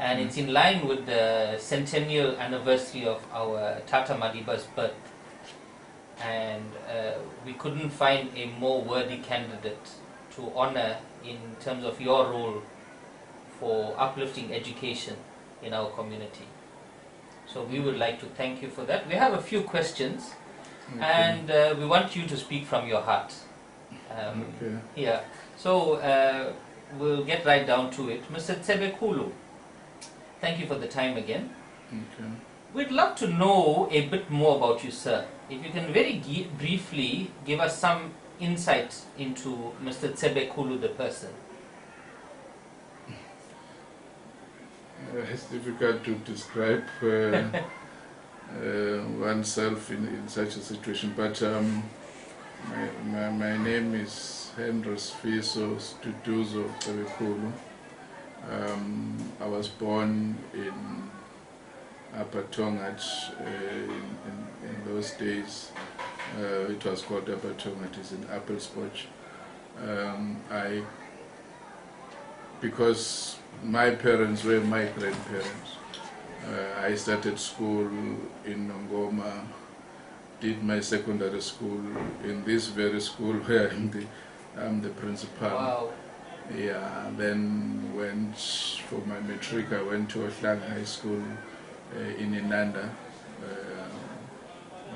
And it's in line with the centennial anniversary of our Tata Madiba's birth. And we couldn't find a more worthy candidate to honor in terms of your role for uplifting education in our community. So we would like to thank you for that. We have a few questions, and we want you to speak from your heart. Yeah. So we'll get right down to it. Mr. Cebekhulu, thank you for the time again. We'd love to know a bit more about you, sir. If you can very briefly give us some insight into Mr. Cebekhulu, the person. It's difficult to describe oneself in such a situation, but my name is Hendros Fiso Stutuzo Cebekhulu. I was born in Upper Tongaat. In those days it was called Upper Tongaat. It's in Appelspotch. Because my parents were my grandparents, I started school in Ngoma, did my secondary school in this very school where I'm the principal. Wow. Yeah, then went for my matric. I went to Ohlang High School in Inanda.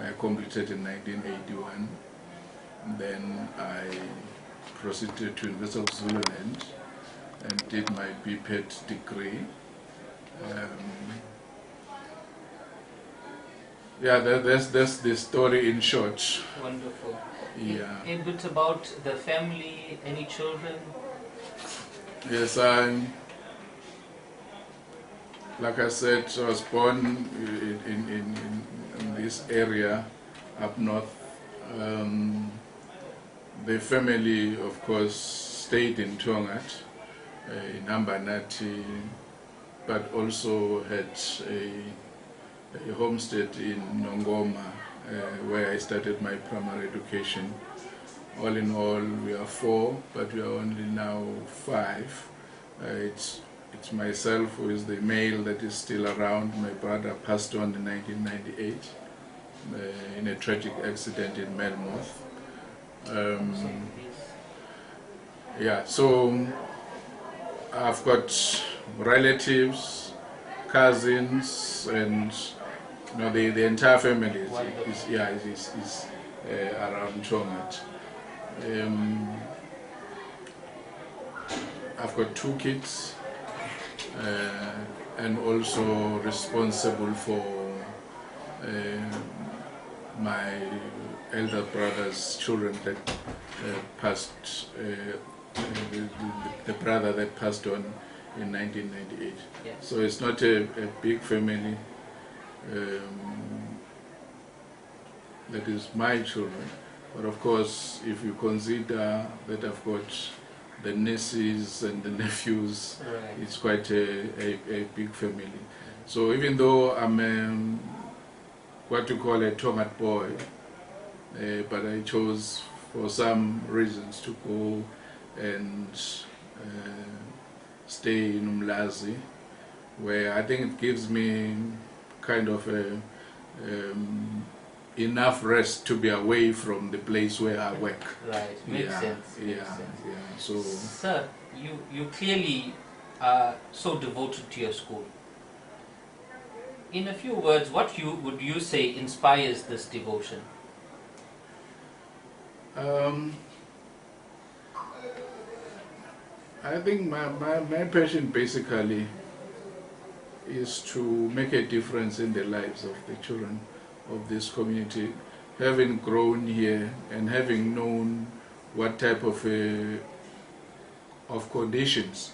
I completed in 1981. Then I proceeded to University of Zululand and did my BPET degree. Yeah, that's the story in short. Wonderful. Yeah. A bit about the family, any children? Yes, like I said, I was born in this area up north. The family, of course, stayed in Tongaat, in Ambanati, but also had a homestead in Ngoma, where I started my primary education. All in all, we are 4, but we are only now 5. It's myself who is the male that is still around. My brother passed on in 1998 in a tragic accident in Melmoth. Yeah, so I've got relatives, cousins, and the entire family is around Tongaat. I've got 2 kids, and also responsible for my elder brother's children that passed, the brother that passed on in 1998. Yes. So it's not a big family. That is my children. But of course, if you consider that I've got the nieces and the nephews, right, it's quite a big family. So even though I'm what you call a Tongaat boy, but I chose for some reasons to go and stay in Umlazi, where I think it gives me kind of enough rest to be away from the place where I work. Right, makes sense. Makes sense. Yeah. So, sir, you clearly are so devoted to your school. In a few words, what would you say inspires this devotion? I think my passion basically is to make a difference in the lives of the children of this community. Having grown here and having known what type of conditions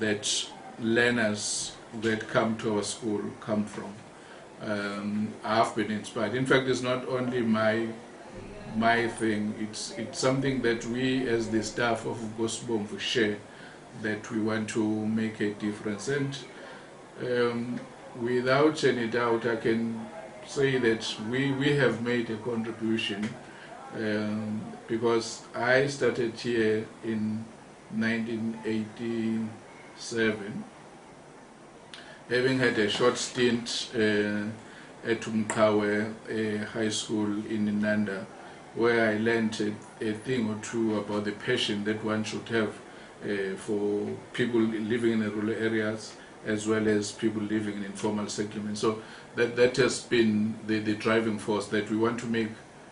that learners that come to our school come from, I've been inspired. In fact, it's not only my thing, it's something that we as the staff of Nkosibomvu share, that we want to make a difference. And without any doubt, I can say that we have made a contribution, because I started here in 1987, having had a short stint at Umkawe High School in Nanda, where I learned a thing or two about the passion that one should have for people living in the rural areas as well as people living in informal settlements. So that has been the driving force, that we want to make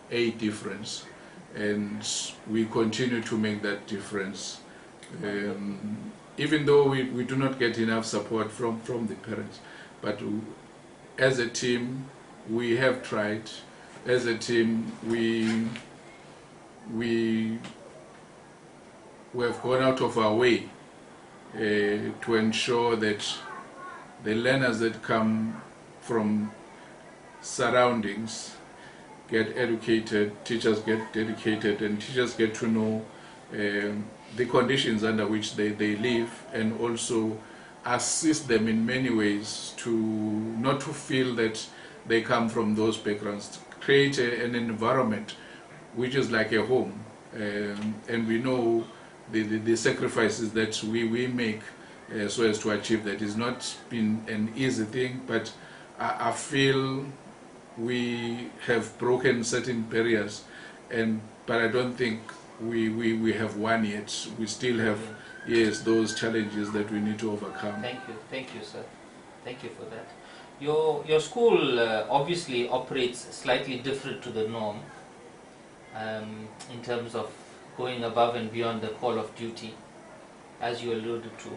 a difference, and we continue to make that difference. Even though we do not get enough support from the parents, but as a team we have tried. As a team we have gone out of our way to ensure that the learners that come from surroundings get educated, teachers get educated, and teachers get to know the conditions under which they live, and also assist them in many ways to not to feel that they come from those backgrounds, create an environment which is like a home. And we know the sacrifices that we make so as to achieve that. It's not been an easy thing, but I feel we have broken certain barriers, but I don't think we have won yet. We still have, yes, those challenges that we need to overcome. Thank you, sir. Thank you for that. Your school obviously operates slightly different to the norm in terms of going above and beyond the call of duty, as you alluded to.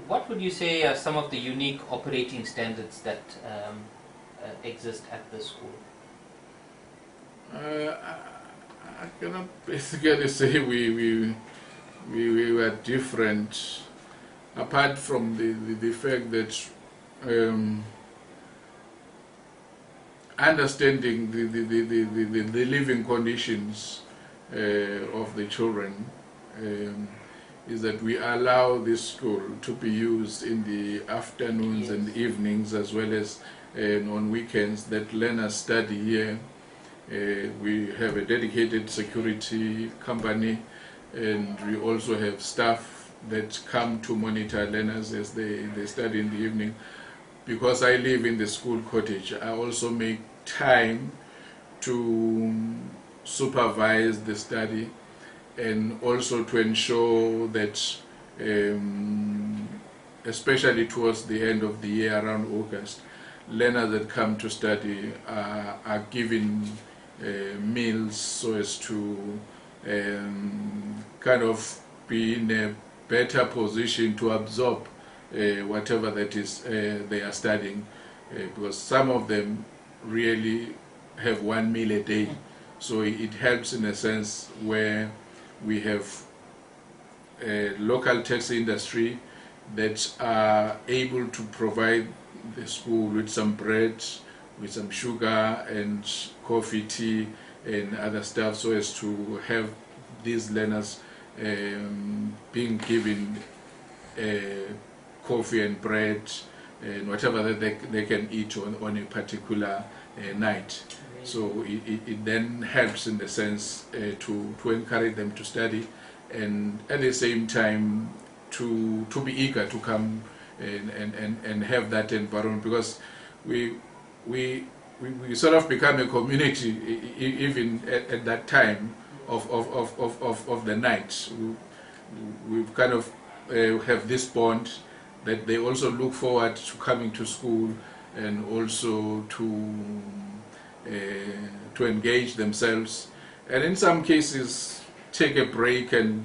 What would you say are some of the unique operating standards that exist at the school? I cannot basically say we were different, apart from the fact that understanding the living conditions of the children, is that we allow this school to be used in the afternoons, yes, and evenings, as well as on weekends, that learners study here. We have a dedicated security company, and we also have staff that come to monitor learners as they study in the evening. Because I live in the school cottage, I also make time to supervise the study, and also to ensure that, especially towards the end of the year, around August, learners that come to study are given meals so as to kind of be in a better position to absorb whatever that is they are studying, because some of them really have one meal a day. So it helps in a sense where we have a local taxi industry that are able to provide the school with some bread, with some sugar and coffee, tea and other stuff, so as to have these learners being given coffee and bread and whatever that they can eat on a particular night. So it then helps in the sense to encourage them to study, and at the same time to be eager to come and have that environment, because we sort of become a community even at that time of the night. We kind of have this bond that they also look forward to coming to school, and also to engage themselves, and in some cases take a break and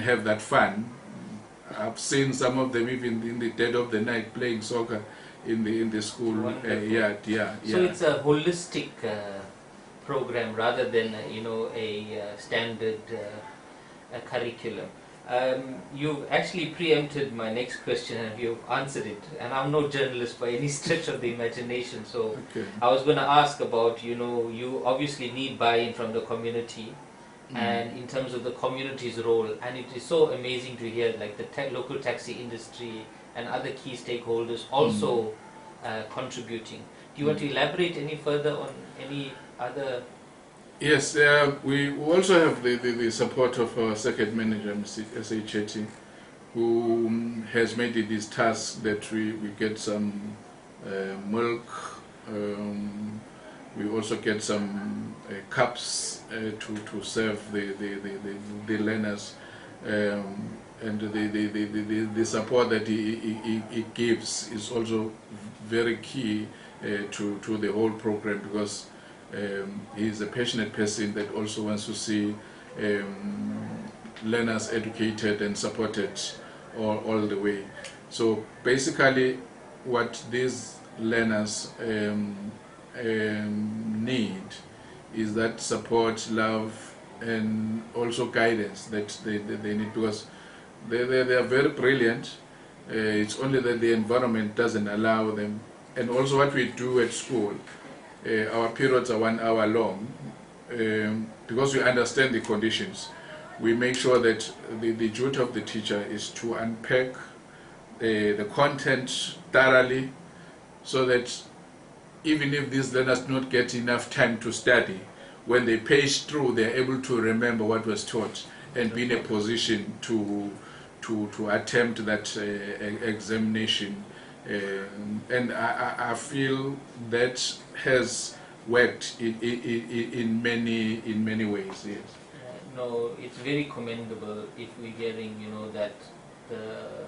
have that fun. I've seen some of them even in the dead of the night playing soccer in the school yard. So it's a holistic program rather than a standard curriculum. You've actually preempted my next question, and you've answered it, and I'm no journalist by any stretch of the imagination, so okay. I was going to ask about, you obviously need buy-in from the community, and in terms of the community's role, and it is so amazing to hear like the local taxi industry and other key stakeholders also contributing. Do you want to elaborate any further on any other? Yes, we also have the support of our circuit manager, Mr. S.A. Chetty, who has made it his task that we get some milk. We also get some cups to serve the learners, and the support that he gives is also very key to the whole program, because he's a passionate person that also wants to see learners educated and supported all the way. So basically what these learners need is that support, love, and also guidance that they need, because they are very brilliant. It's only that the environment doesn't allow them. And also what we do at school, our periods are 1 hour long, because we understand the conditions. We make sure that the duty of the teacher is to unpack the content thoroughly, so that even if these learners do not get enough time to study, when they page through, they are able to remember what was taught and be in a position to attempt that examination. And I feel that has worked in many ways. Yes. No, it's very commendable if we're getting, that the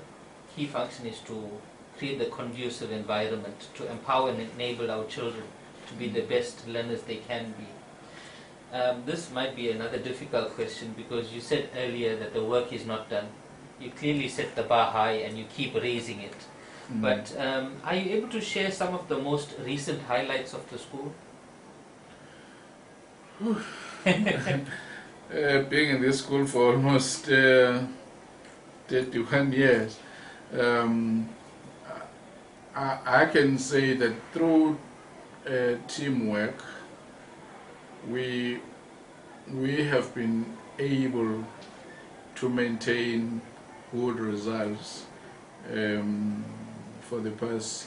key function is to create the conducive environment to empower and enable our children to be the best learners they can be. This might be another difficult question, because you said earlier that the work is not done. You clearly set the bar high and you keep raising it. But are you able to share some of the most recent highlights of the school? Being in this school for almost 31 years, I can say that through teamwork, we have been able to maintain good results for the past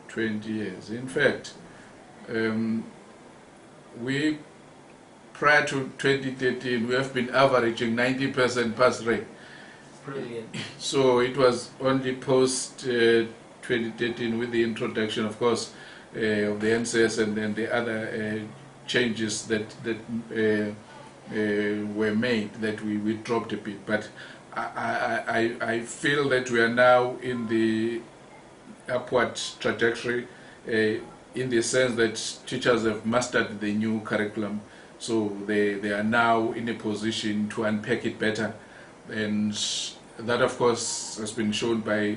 20 years. In fact, prior to 2013, we have been averaging 90% pass rate. Brilliant. So it was only post 2013, with the introduction, of course, of the NCS and then the other changes that were made, that we dropped a bit. But I feel that we are now in the upward trajectory, in the sense that teachers have mastered the new curriculum, so they are now in a position to unpack it better, and that of course has been shown by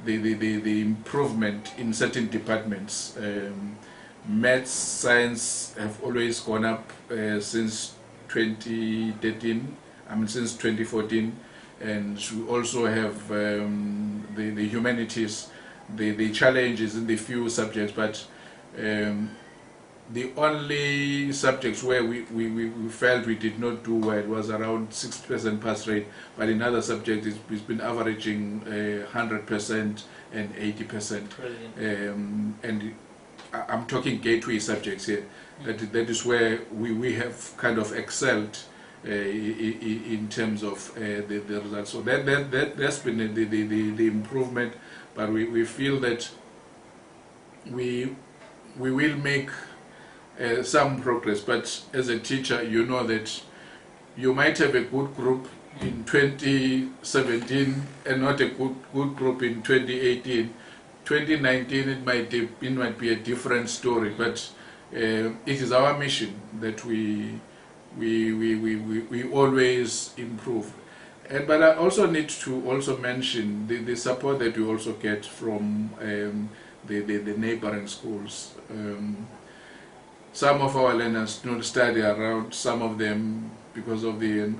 the improvement in certain departments. Maths, science have always gone up since 2013, since 2014, and we also have the humanities. The challenges in the few subjects, but the only subjects where we felt we did not do well was around 60% pass rate, but in other subjects it's been averaging 100% and 80%. And I'm talking gateway subjects here. That is where we have kind of excelled in terms of the results. So that's been the improvement. But we feel that we will make some progress. But as a teacher, you know that you might have a good group in 2017 and not a good group in 2018. 2019 it might be a different story. But it is our mission that we always improve. But I also need to also mention the support that we also get from the neighboring schools. Some of our learners do not study around. Some of them, because of the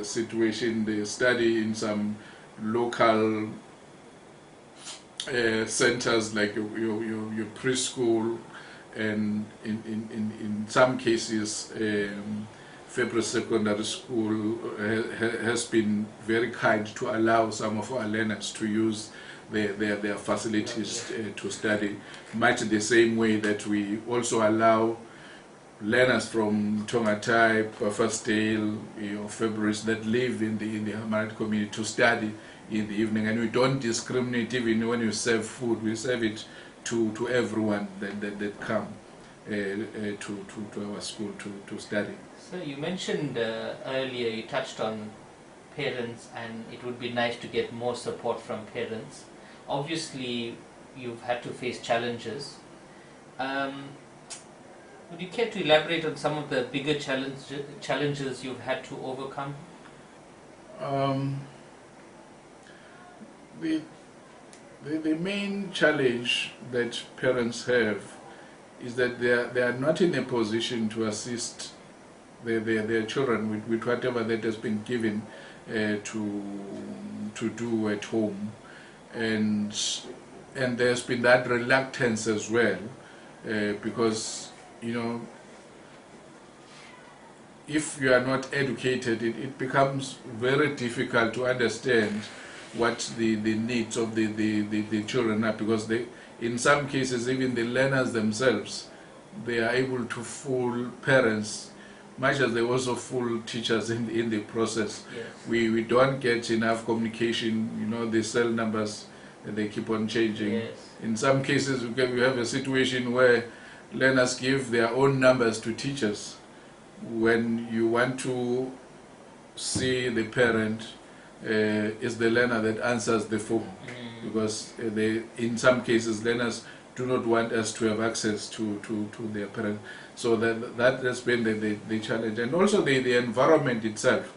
situation, they study in some local centers like your preschool, and in some cases February Secondary School has been very kind to allow some of our learners to use their facilities to study, much the same way that we also allow learners from Tongaat, Firstdale, February that live in the Tongaat community to study in the evening, and we don't discriminate even when you serve food. We serve it to everyone that come to our school to study. So you mentioned earlier, you touched on parents, and it would be nice to get more support from parents. Obviously, you've had to face challenges. Would you care to elaborate on some of the bigger challenges you've had to overcome? The main challenge that parents have is that they are not in a position to assist their children with whatever that has been given to do at home, and there's been that reluctance as well, because if you are not educated, it becomes very difficult to understand what the needs of the children are, because in some cases even the learners themselves, they are able to fool parents much as they also fool teachers in the process. Yes. We don't get enough communication. The cell numbers, they keep on changing. Yes. In some cases we have a situation where learners give their own numbers to teachers. When you want to see the parent, it's the learner that answers the phone, because in some cases learners do not want us to have access to their parents. So that has been the challenge, and also the environment itself.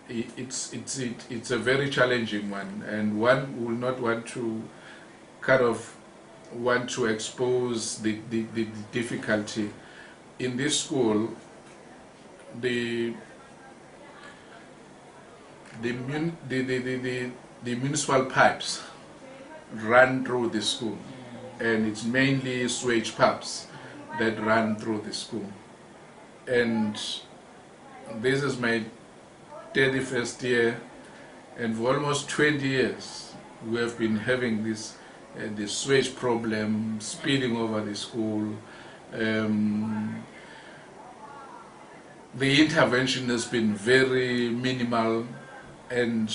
It's a very challenging one, and one will not want to expose the difficulty in this school. The municipal pipes run through the school, and it's mainly sewage pipes that run through the school. And this is my 31st year, and for almost 20 years we have been having this sewage problem spilling over the school. The intervention has been very minimal, and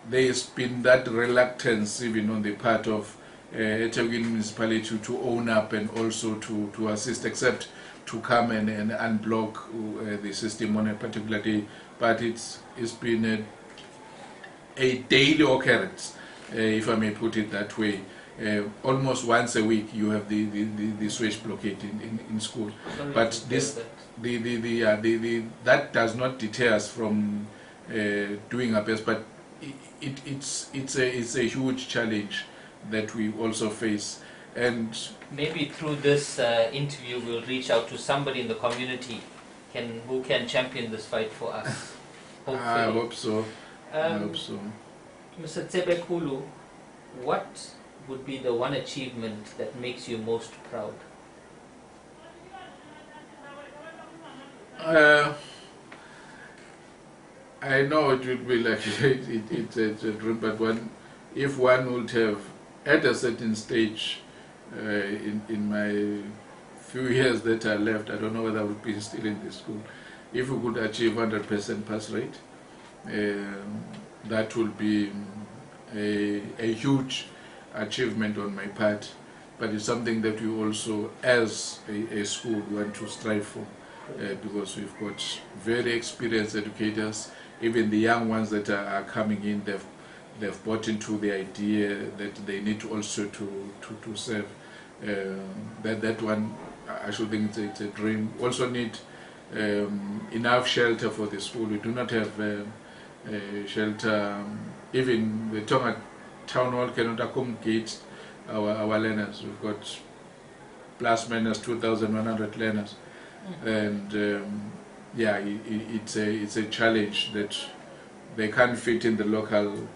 there has been that reluctance even on the part of eThekwini municipality to own up and also to assist, except to come and unblock the system on a particular day. But it's been a daily occurrence, if I may put it that way. Almost once a week you have the switch blockade in school. Sorry, but this that does not deter us from doing our best, but it's a huge challenge that we also face. And maybe through this interview we'll reach out to somebody in the community who can champion this fight for us. Hopefully. I hope so. I hope so. Mr. Cebekhulu, what would be the one achievement that makes you most proud? I know it would be like it's a dream, but if one would have at a certain stage in my few years that are left, I don't know whether I would be still in the school, if we could achieve 100% pass rate, that would be a huge achievement on my part, but it's something that we also as a school want to strive for, because we've got very experienced educators. Even the young ones that are coming in, they've bought into the idea that they need to also to serve. That one, I should think it's a dream. Also need enough shelter for the school. We do not have shelter. Even the Tongaat Town Hall cannot accommodate our learners. We've got plus minus 2,100 learners, and yeah, it's a challenge that they can't fit in the local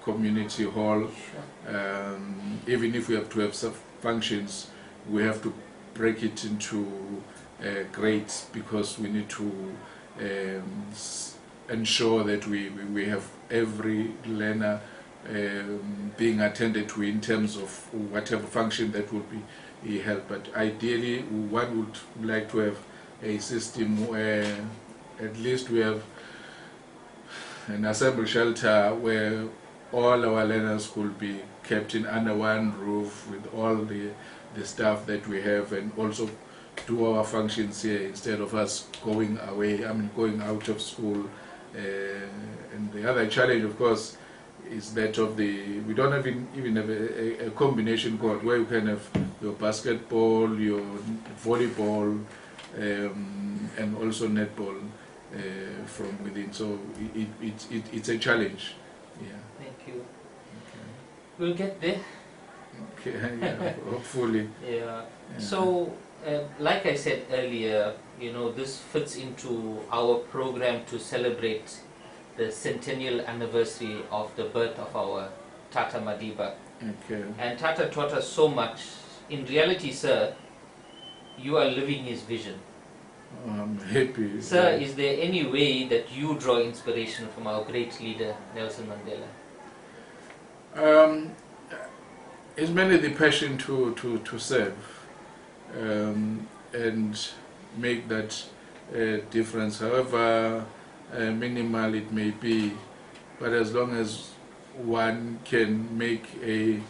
community hall. Even if we have to have some functions, we have to break it into grades, because we need to ensure that we have every learner being attended to in terms of whatever function that would be held. But ideally, one would like to have a system where at least we have an assembly shelter where all our learners could be kept in under one roof with all the staff that we have, and also do our functions here instead of us going away, going out of school. And the other challenge, of course, is that of we don't even have a combination court where you can have your basketball, your volleyball, and also netball from within. So it's a challenge. Yeah. Thank you. Okay. We'll get there. Okay. Yeah, hopefully. Yeah. So, like I said earlier, this fits into our program to celebrate the centennial anniversary of the birth of our Tata Madiba. Okay. And Tata taught us so much. In reality, sir, you are living his vision. I'm happy. Sir, is there any way that you draw inspiration from our great leader, Nelson Mandela? It's mainly the passion to serve and make that difference, however minimal it may be, but as long as one can make a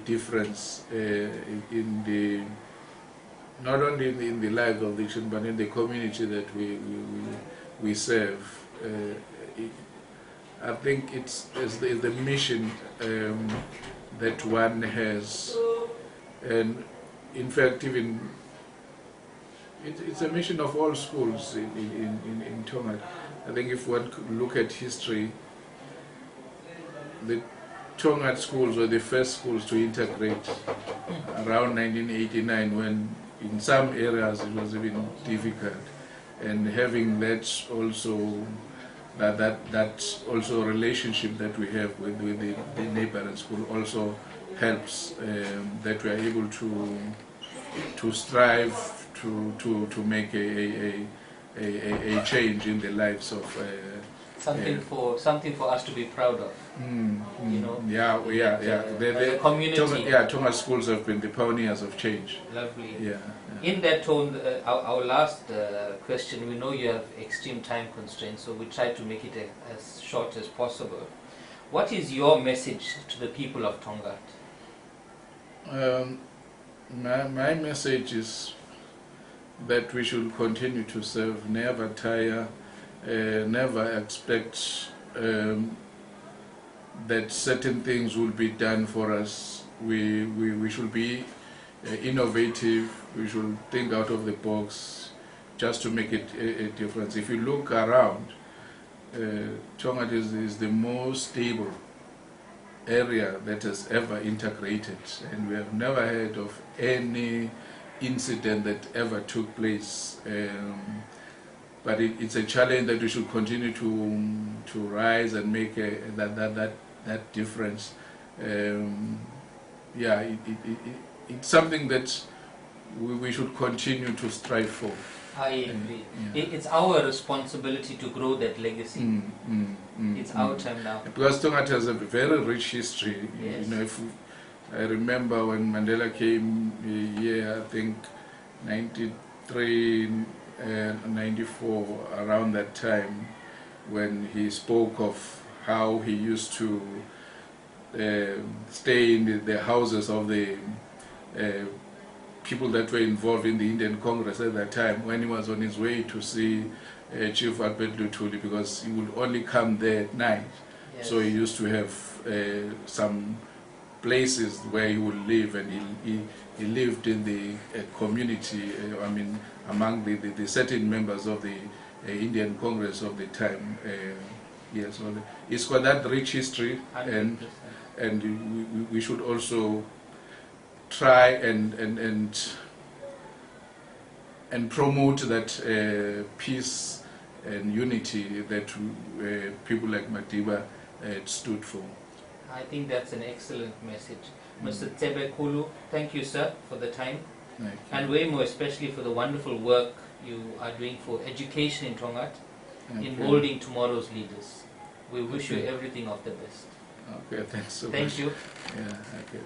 difference in the not only in the lives of the nation, but in the community that we serve. I think it's the mission that one has, and in fact, even it's a mission of all schools in Tongaat. I think if one could look at history, the Tongaat schools were the first schools to integrate around 1989, when in some areas it was even difficult, and having that also that also relationship that we have with the neighboring school also helps that we are able to strive to make a change in the lives of something for us to be proud of. Yeah. The community. Tongaat schools have been the pioneers of change. Lovely. Yeah. In that tone, our last question, we know you have extreme time constraints, so we try to make it as short as possible. What is your message to the people of Tongaat? My message is that we should continue to serve, never tire, never expect that certain things will be done for us. We should be innovative, we should think out of the box just to make it a difference. If you look around, Tongaat is the most stable area that has ever integrated, and we have never heard of any incident that ever took place. But it's a challenge that we should continue to rise and make that difference. It's something that we should continue to strive for. I agree. It's our responsibility to grow that legacy. It's our time now. Because Tongaat has a very rich history. Yes. I remember when Mandela came here, I think 93, 94, around that time, when he spoke of how he used to stay in the houses of the people that were involved in the Indian Congress at that time, when he was on his way to see Chief Albert Luthuli, because he would only come there at night. Yes. So he used to have some places where he would live, and he lived in the community, among the certain members of the Indian Congress of the time. Yes, so it's got that rich history, 100%. and we should also try and promote that peace and unity that people like Madiba stood for. I think that's an excellent message. Mr. Cebekhulu, thank you, sir, for the time. Thank you. And way more especially for the wonderful work you are doing for education in Tongaat, in molding tomorrow's leaders. We wish you everything of the best. Okay, thanks so much. Thank you. Yeah, okay.